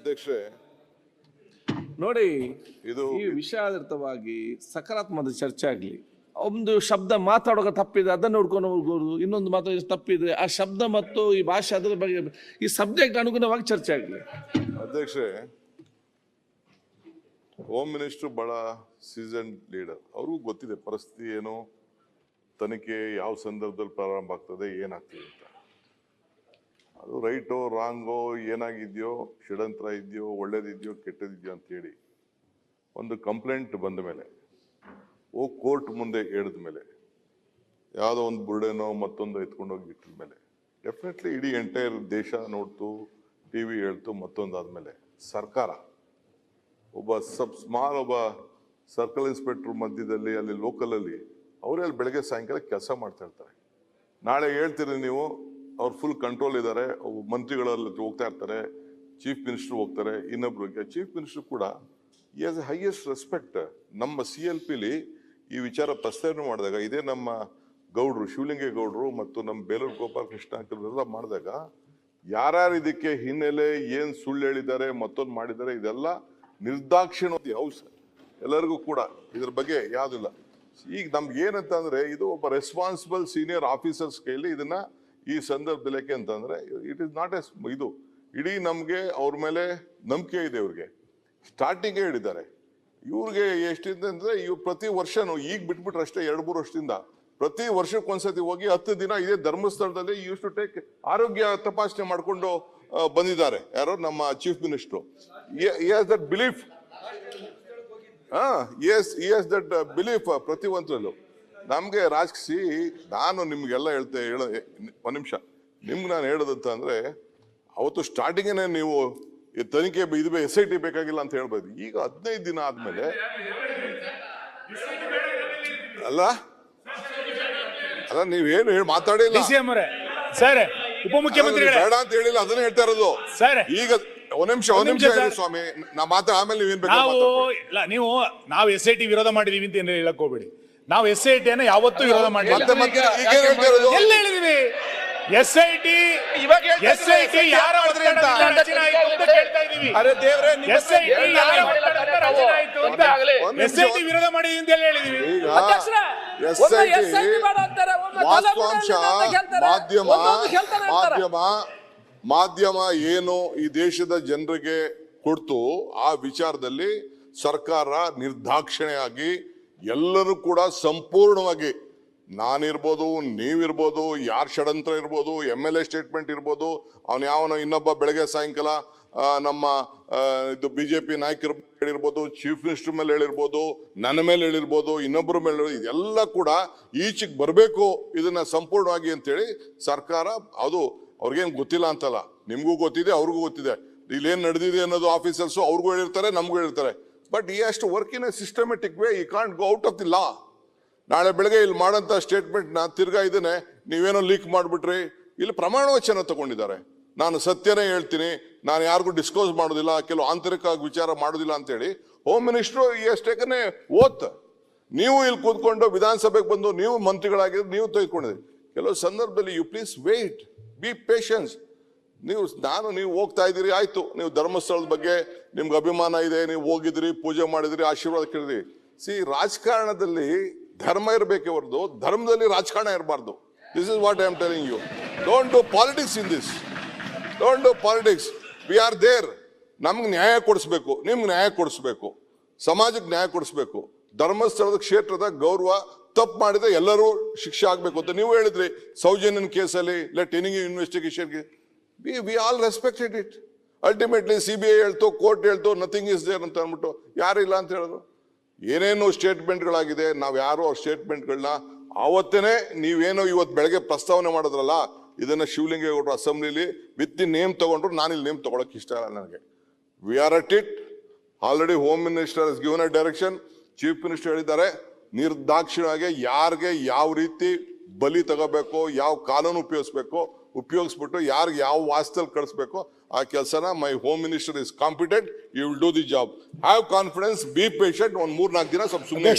ಅಧ್ಯಕ್ಷರೇ, ನೋಡಿ, ಇದು ಈ ವಿಷಯಾಧಾರಿತವಾಗಿ ಸಕಾರಾತ್ಮಕ ಚರ್ಚೆ ಆಗಲಿ. ಒಂದು ಶಬ್ದ ಮಾತಾಡುವಾಗ ತಪ್ಪಿದೆ ಅದನ್ನು ನೋಡ್ಕೊಂಡು ಹೋಗೋದು, ಇನ್ನೊಂದು ಮಾತಾಡೋ ತಪ್ಪಿದೆ ಆ ಶಬ್ದ ಮತ್ತು ಈ ಭಾಷೆ ಅದರ ಬಗ್ಗೆ ಈ ಸಬ್ಜೆಕ್ಟ್ ಅನುಗುಣವಾಗಿ ಚರ್ಚೆ ಆಗಲಿ. ಅಧ್ಯಕ್ಷರೇ, ಹೋಮ್ ಮಿನಿಸ್ಟರ್ ಬಹಳ ಸೀಸನ್ ಲೀಡರ್, ಅವ್ರಿಗೂ ಗೊತ್ತಿದೆ ಪರಿಸ್ಥಿತಿ ಏನು, ತನಿಖೆ ಯಾವ ಸಂದರ್ಭದಲ್ಲಿ ಪ್ರಾರಂಭ ಆಗ್ತದೆ, ಏನಾಗ್ತದೆ ಅಂತ. ಅದು ರೈಟೋ ರಾಂಗೋ, ಏನಾಗಿದೆಯೋ, ಷಡ್ಯಂತ್ರ ಇದೆಯೋ, ಒಳ್ಳೇದಿದೆಯೋ, ಕೆಟ್ಟದಿದೆಯೋ ಅಂತೇಳಿ ಒಂದು ಕಂಪ್ಲೇಂಟ್ ಬಂದ ಮೇಲೆ ಕೋರ್ಟ್ ಮುಂದೆ ಹೇಳಿದ ಮೇಲೆ, ಯಾವುದೋ ಒಂದು ಬುರ್ಡೆನೋ ಮತ್ತೊಂದು ಎತ್ಕೊಂಡೋಗಿ ಇಟ್ಟಿದ ಮೇಲೆ ಡೆಫಿನೆಟ್ಲಿ ಇಡೀ ಎಂಟೈರ್ ದೇಶ ನೋಡ್ತು, ಟಿ ವಿ ಹೇಳ್ತು. ಮತ್ತೊಂದಾದ್ಮೇಲೆ ಸರ್ಕಾರ ಒಬ್ಬ ಒಬ್ಬ ಸರ್ಕಲ್ ಇನ್ಸ್ಪೆಕ್ಟರ್ ಮಧ್ಯದಲ್ಲಿ ಅಲ್ಲಿ ಲೋಕಲಲ್ಲಿ ಅವರೇ ಅಲ್ಲಿ ಬೆಳಗ್ಗೆ ಸಾಯಂಕಾಲ ಕೆಲಸ ಮಾಡ್ತಾ ಇರ್ತಾರೆ. ನಾಳೆ ಹೇಳ್ತೀರಿ ನೀವು ಅವ್ರು ಫುಲ್ ಕಂಟ್ರೋಲ್ ಇದ್ದಾರೆ, ಮಂತ್ರಿಗಳಲ್ಲಿ ಹೋಗ್ತಾ ಇರ್ತಾರೆ, ಚೀಫ್ ಮಿನಿಸ್ಟರ್ ಹೋಗ್ತಾರೆ, ಇನ್ನೊಬ್ರಿಗೆ ಚೀಫ್ ಮಿನಿಸ್ಟರ್ ಕೂಡ ಈ ಆಸ್ ಎ ಹೈಯೆಸ್ಟ್ ರೆಸ್ಪೆಕ್ಟ್. ನಮ್ಮ CLPಲಿ ಈ ವಿಚಾರ ಪ್ರಸ್ತಾವನೆ ಮಾಡಿದಾಗ, ಇದೇ ನಮ್ಮ ಗೌಡ್ರು ಶಿವಲಿಂಗೇಗೌಡರು ಮತ್ತು ನಮ್ಮ ಬೇಲೂರು ಗೋಪಾಲಕೃಷ್ಣ ಎಲ್ಲ ಮಾಡಿದಾಗ, ಯಾರ್ಯಾರು ಇದಕ್ಕೆ ಹಿನ್ನೆಲೆ ಏನು ಸುಳ್ಳು ಹೇಳಿದ್ದಾರೆ, ಮತ್ತೊಂದು ಮಾಡಿದ್ದಾರೆ, ಇದೆಲ್ಲ ನಿರ್ದಾಕ್ಷಿಣ್ಯ ಹೌಸ್ ಎಲ್ಲರಿಗೂ ಕೂಡ ಇದ್ರ ಬಗ್ಗೆ ಯಾವುದಿಲ್ಲ. ಈಗ ನಮ್ಗೆ ಏನಂತ ಅಂದ್ರೆ, ಇದು ಒಬ್ಬ ರೆಸ್ಪಾನ್ಸಿಬಲ್ ಸೀನಿಯರ್ ಆಫೀಸರ್ಸ್ ಕೈಲಿ ಇದನ್ನ ಈ ಸಂದರ್ಭದಲ್ಲಿ ಯಾಕೆ ಅಂತಂದ್ರೆ, ಇಟ್ ಇಸ್ ನಾಟ್ ಎಸ್ ಇದು ಇಡೀ ನಮ್ಗೆ ಅವ್ರ ಮೇಲೆ ನಂಬಿಕೆ ಇದೆ. ಇವ್ರಿಗೆ ಸ್ಟಾರ್ಟಿಂಗೇ ಹೇಳಿದ್ದಾರೆ. ಇವ್ರಿಗೆ ಎಷ್ಟಿದೆ ಅಂದ್ರೆ, ಇವ್ರು ಪ್ರತಿ ವರ್ಷನೂ ಈಗ ಬಿಟ್ಬಿಟ್ರೆ ಅಷ್ಟೇ 2-3 ವರ್ಷದಿಂದ ಪ್ರತಿ ವರ್ಷಕ್ಕೊಂದ್ಸತಿ ಹೋಗಿ 10 ದಿನ ಇದೇ ಧರ್ಮಸ್ಥಳದಲ್ಲಿ ಯೂಸ್ ಟು ಟೇಕ್ ಆರೋಗ್ಯ ತಪಾಸಣೆ ಮಾಡ್ಕೊಂಡು ಬಂದಿದ್ದಾರೆ. ಯಾರೋ ನಮ್ಮ chief minister. he has that belief. he has that belief ಪ್ರತಿ ಒಂದ್ರಲ್ಲೂ. ನಮ್ಗೆ ರಾಜಕೀಯ ನಾನು ನಿಮ್ಗೆಲ್ಲ ಒಂದ್ ನಿಮಿಷ ನಿಮ್ಗೆ ನಾನು ಹೇಳೋದಂತ ಅಂದ್ರೆ, ಅವತ್ತು ಸ್ಟಾರ್ಟಿಂಗೇನೆ ನೀವು ತನಿಖೆ ಇದು SIT ಬೇಕಾಗಿಲ್ಲ ಅಂತ ಹೇಳ್ಬೋದು. ಈಗ 15 ದಿನ ಆದ್ಮೇಲೆ ಅಲ್ಲ ನೀವೇನು ಹೇಳಿ ಮಾತಾಡಿಲ್ಲ ಸರ್, ಉಪಮುಖ್ಯಮಂತ್ರಿಗಳೇ ಬೇಡ ಅಂತ ಹೇಳಿಲ್ಲ, ಅದನ್ನ ಹೇಳ್ತಾ ಇರೋದು. ಸರ್, ಈಗ ಒಂದ್ ನಿಮಿಷ ಸ್ವಾಮಿ, ನಾ ಮಾತಾಡ ಆಮೇಲೆ ನಾವು SIT ವಿರೋಧ ಮಾಡಿದೀವಿ ಅಂತ ಹೇಳಕ್ ಹೋಗ್ಬೇಡಿ. ನಾವು SIT ಅನ್ನ ಯಾವತ್ತೂ ವಿರೋಧ ಮಾಡಿಲ್ಲ. ಎಲ್ಲ ಹೇಳಿದೀವಿ. SIT ಯಾರ SIT ವಿರೋಧ ಮಾಡಿದೀವಿ ಅಂತ ಹೇಳಿದೀವಿ. ಮಾಧ್ಯಮ ಏನು ಈ ದೇಶದ ಜನರಿಗೆ ಕೊಡ್ತು, ಆ ವಿಚಾರದಲ್ಲಿ ಸರ್ಕಾರ ನಿರ್ದಾಕ್ಷಿಣ್ಯವಾಗಿ ಎಲ್ಲರೂ ಕೂಡ ಸಂಪೂರ್ಣವಾಗಿ, ನಾನಿರ್ಬೋದು, ನೀವಿರ್ಬೋದು, ಯಾರ್ ಷಡ್ಯಂತ್ರ ಇರ್ಬೋದು, MLA ಸ್ಟೇಟ್ಮೆಂಟ್ ಇರ್ಬೋದು, ಅವನು ಯಾವನೋ ಇನ್ನೊಬ್ಬ ಬೆಳಗ್ಗೆ ಸಾಯಂಕಾಲ ನಮ್ಮ ಇದು BJP ನಾಯಕರ ಹೇಳಿರ್ಬೋದು, ಚೀಫ್ ಮಿನಿಸ್ಟರ್ ಮೇಲೆ ಹೇಳಿರ್ಬೋದು, ನನ್ನ ಮೇಲೆ ಹೇಳಿರ್ಬೋದು, ಇನ್ನೊಬ್ಬರ ಮೇಲೆ ಇದೆಲ್ಲ ಕೂಡ ಈಚೆಗೆ ಬರಬೇಕು, ಇದನ್ನ ಸಂಪೂರ್ಣವಾಗಿ ಅಂತೇಳಿ ಸರ್ಕಾರ. ಅದು ಅವ್ರಿಗೇನು ಗೊತ್ತಿಲ್ಲ ಅಂತಲ್ಲ, ನಿಮ್ಗೂ ಗೊತ್ತಿದೆ, ಅವ್ರಿಗೂ ಗೊತ್ತಿದೆ ಇಲ್ಲೇನು ನಡೆದಿದೆ ಅನ್ನೋದು. ಆಫೀಸರ್ಸು ಅವ್ರಿಗೂ ಹೇಳಿರ್ತಾರೆ, ನಮಗೂ ಹೇಳಿರ್ತಾರೆ. But he has to work in a systematic way. He can't go out of the law. ನಾಳೆ ಬೆಳಗ್ಗೆ ಇಲ್ಲಿ ಮಾಡೋಂಥ ಸ್ಟೇಟ್ಮೆಂಟ್ನ ತಿರ್ಗಾ ಇದನ್ನೇ ನೀವೇನೋ ಲೀಕ್ ಮಾಡಿಬಿಟ್ರಿ. ಇಲ್ಲಿ ಪ್ರಮಾಣ ವಚನ ತಗೊಂಡಿದ್ದಾರೆ, ನಾನು ಸತ್ಯನೇ ಹೇಳ್ತೀನಿ, ನಾನು ಯಾರಿಗೂ ಡಿಸ್ಕ್ಲೋಸ್ ಮಾಡೋದಿಲ್ಲ, ಕೆಲವು ಆಂತರಿಕವಾಗಿ ವಿಚಾರ ಮಾಡೋದಿಲ್ಲ ಅಂತೇಳಿ ಹೋಮ್ ಮಿನಿಸ್ಟ್ರು ಎಷ್ಟೇಕನೇ ಓತ್. ನೀವು ಇಲ್ಲಿ ಕೂತ್ಕೊಂಡು ವಿಧಾನಸಭೆಗೆ ಬಂದು ನೀವು ಮಂತ್ರಿಗಳಾಗಿದ್ದು ನೀವು ತೆಗೆದುಕೊಂಡಿದ್ರಿ. ಕೆಲವು ಸಂದರ್ಭದಲ್ಲಿ you please wait, be patience. ನೀವು ಹೋಗ್ತಾ ಇದ್ದೀರಿ, ಆಯ್ತು, ನೀವು ಧರ್ಮಸ್ಥಳದ ಬಗ್ಗೆ ನಿಮ್ಗೆ ಅಭಿಮಾನ ಇದೆ, ನೀವು ಹೋಗಿದ್ರಿ, ಪೂಜೆ ಮಾಡಿದ್ರಿ, ಆಶೀರ್ವಾದ ಕೇಳಿದ್ರಿ. ರಾಜಕಾರಣದಲ್ಲಿ ಧರ್ಮ ಇರಬೇಕೆ ಹೊರತು ಧರ್ಮದಲ್ಲಿ ರಾಜಕಾರಣ ಇರಬಾರ್ದು. This is what I am telling you. Don't do politics in this. Don't do politics. We are there. ನಮ್ಗೆ ನ್ಯಾಯ ಕೊಡಿಸ್ಬೇಕು, ನಿಮ್ಗೆ ನ್ಯಾಯ ಕೊಡಿಸ್ಬೇಕು, ಸಮಾಜಕ್ಕೆ ನ್ಯಾಯ ಕೊಡಿಸ್ಬೇಕು. ಧರ್ಮಸ್ಥಳದ ಕ್ಷೇತ್ರದ ಗೌರವ ತಪ್ಪು ಮಾಡಿದ್ರೆ ಎಲ್ಲರೂ ಶಿಕ್ಷೆ ಆಗ್ಬೇಕು ಅಂತ ನೀವು ಹೇಳಿದ್ರಿ. ಸೌಜನ್ಯನ್ ಕೇಸಲ್ಲಿ ಲೆಟ್ ಎನಿ ಇನ್ವೆಸ್ಟಿಗೇಷನ್ಗೆ we all respected it. Ultimately CBI ಹೇಳ್ತು, ಕೋರ್ಟ್ ಹೇಳ್ತು, ನಥಿಂಗ್ ಇಸ್ ದೇರ್ ಅಂತ ಅಂದ್ಬಿಟ್ಟು ಯಾರಿಲ್ಲ ಅಂತ ಹೇಳೋದು. ಏನೇನು ಸ್ಟೇಟ್ಮೆಂಟ್ಗಳಾಗಿದೆ, ನಾವು ಯಾರು ಆ ಸ್ಟೇಟ್ಮೆಂಟ್ಗಳನ್ನ ಆವತ್ತೇನೆ ನೀವೇನೋ ಇವತ್ತು ಬೆಳಗ್ಗೆ ಪ್ರಸ್ತಾವನೆ ಮಾಡಿದ್ರಲ್ಲ, ಇದನ್ನ ಶಿವಲಿಂಗೇಗೌಡರು ಅಸೆಂಬ್ಲಿಲಿ ವಿತ್ ನೇಮ್ ತಗೊಂಡ್ರು. ನಾನಿಲ್ಲಿ ನೇಮ್ ತಗೊಳಕ್ ಇಷ್ಟ ಇಲ್ಲ ನನಗೆ. We are at it. Already home minister ಹಸ್ given a direction. Chief minister ಹೇಳಿದ್ದಾರೆ, ನಿರ್ದಾಕ್ಷಿಣ್ಯವಾಗಿ ಯಾರಿಗೆ ಯಾವ ರೀತಿ ಬಲಿ ತಗೋಬೇಕು, ಯಾವ ಕಾನೂನು ಉಪಯೋಗಿಸ್ಬಿಟ್ಟು ಯಾರಿಗೆ ಯಾವ ವಾಸ್ತಲ್ಲಿ ಕಳಿಸ್ಬೇಕು ಆ ಕೆಲಸನ my home minister is competent. You will do the job. Have confidence, be patient. 1-3-4 ದಿನ ಸ್ವಲ್ಪ ಸುಮ್ಮನೆ